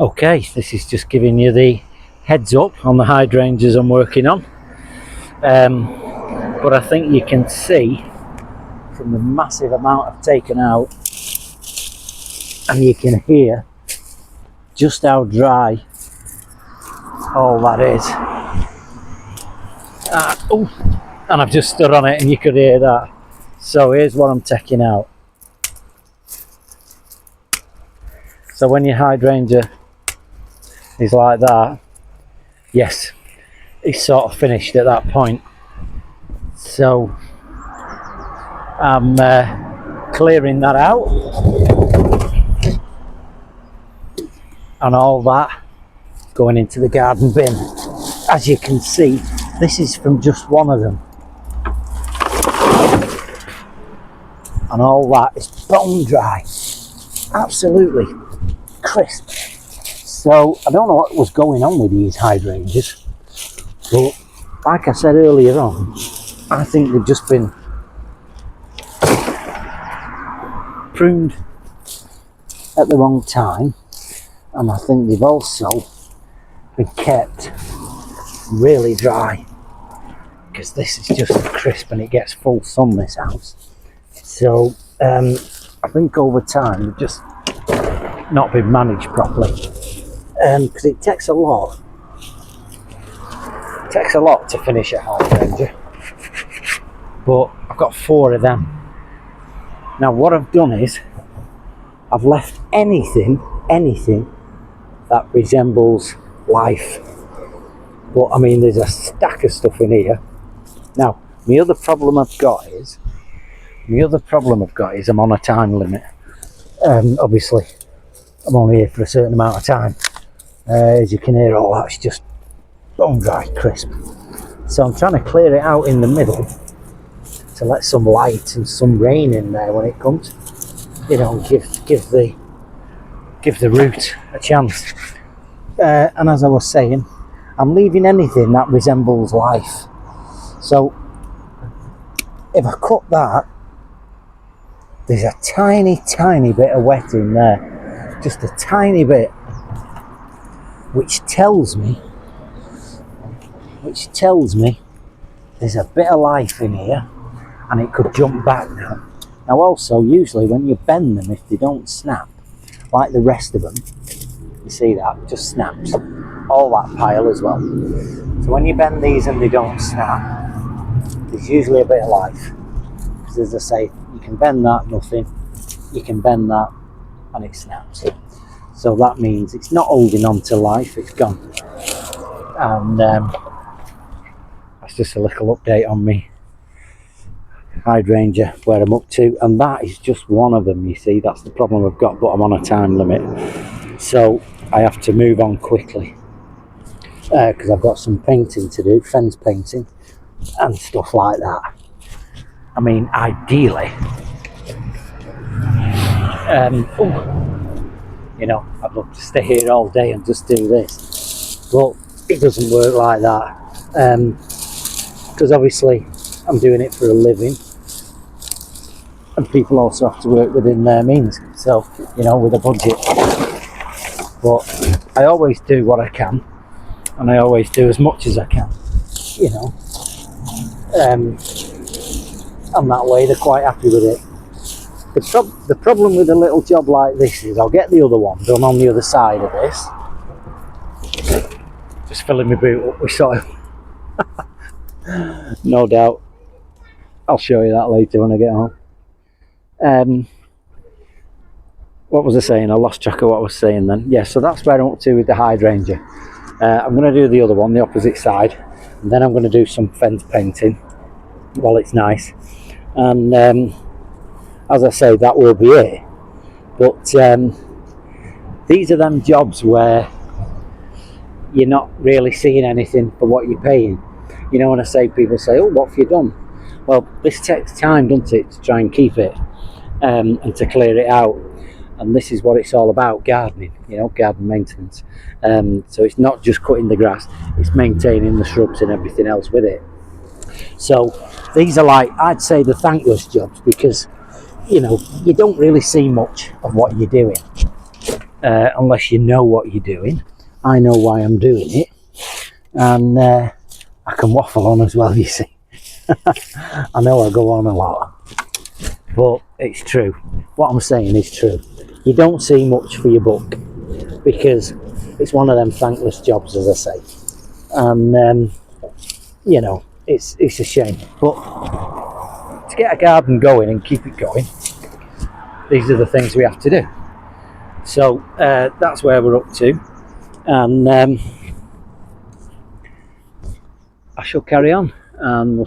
Okay, this is just giving you the heads up on the hydrangeas I'm working on. But I think you can see from the massive amount I've taken out, and you can hear just how dry all that is. And I've just stood on it and you could hear that. So here's what I'm taking out. So when your hydrangea is like that, yes, it's sort of finished at that point. So I'm clearing that out, and all that going into the garden bin. As you can see, this is from just one of them, and all that is bone dry, absolutely crisp. So I don't know what was going on with these hydrangeas, but like I said earlier on, I think they've just been pruned at the wrong time, and I think they've also been kept really dry, because this is just crisp and it gets full sun, this house. So I think over time they've just not been managed properly, because it takes a lot to finish a hydrangea. But I've got 4 of them. Now what I've done is I've left anything that resembles life. But I mean, there's a stack of stuff in here. Now the other problem I've got is I'm on a time limit. Obviously I'm only here for a certain amount of time. As you can hear, all that's just bone dry crisp. So I'm trying to clear it out in the middle to let some light and some rain in there when it comes, you know, and give the root a chance. And as I was saying, I'm leaving anything that resembles life. So if I cut that, there's a tiny bit of wet in there, just a tiny bit, which tells me there's a bit of life in here, and it could jump back now. Now also, usually when you bend them, if they don't snap like the rest of them, you see that just snaps, all that pile as well. So when you bend these and they don't snap, there's usually a bit of life, because as I say, you can bend that, nothing, you can bend that and it snaps. So that means it's not holding on to life, it's gone. And that's just a little update on me hydrangea, where I'm up to, and that is just one of them. You see, that's the problem I've got, but I'm on a time limit, so I have to move on quickly, because I've got some painting to do, fence painting and stuff like that. I mean, ideally, you know, I'd love to stay here all day and just do this, but it doesn't work like that, because obviously I'm doing it for a living, and people also have to work within their means, so, you know, with a budget. But I always do what I can, and I always do as much as I can, you know, and that way they're quite happy with it. The problem with a little job like this is I'll get the other one done on the other side of this, just filling my boot up with soil. No doubt I'll show you that later when I get home. What was I saying? I lost track of what I was saying then. Yeah, so that's where I'm up to with the hydrangea. I'm going to do the other one, the opposite side, and then I'm going to do some fence painting while it's nice. And as I say, that will be it. But these are them jobs where you're not really seeing anything for what you're paying. You know, when I say, people say, oh, what have you done? Well, this takes time, doesn't it, to try and keep it, and to clear it out. And this is what it's all about, gardening, you know, garden maintenance. So it's not just cutting the grass, it's maintaining the shrubs and everything else with it. So these are, like, I'd say, the thankless jobs, because, you know, you don't really see much of what you're doing. unless you know what you're doing. I know why I'm doing it, and I can waffle on as well, you see. I know I go on a lot, but it's true. What I'm saying is true. You don't see much for your book because it's one of them thankless jobs, as I say, and you know, it's a shame. But to get a garden going and keep it going, these are the things we have to do. So that's where we're up to, and I shall carry on, and we'll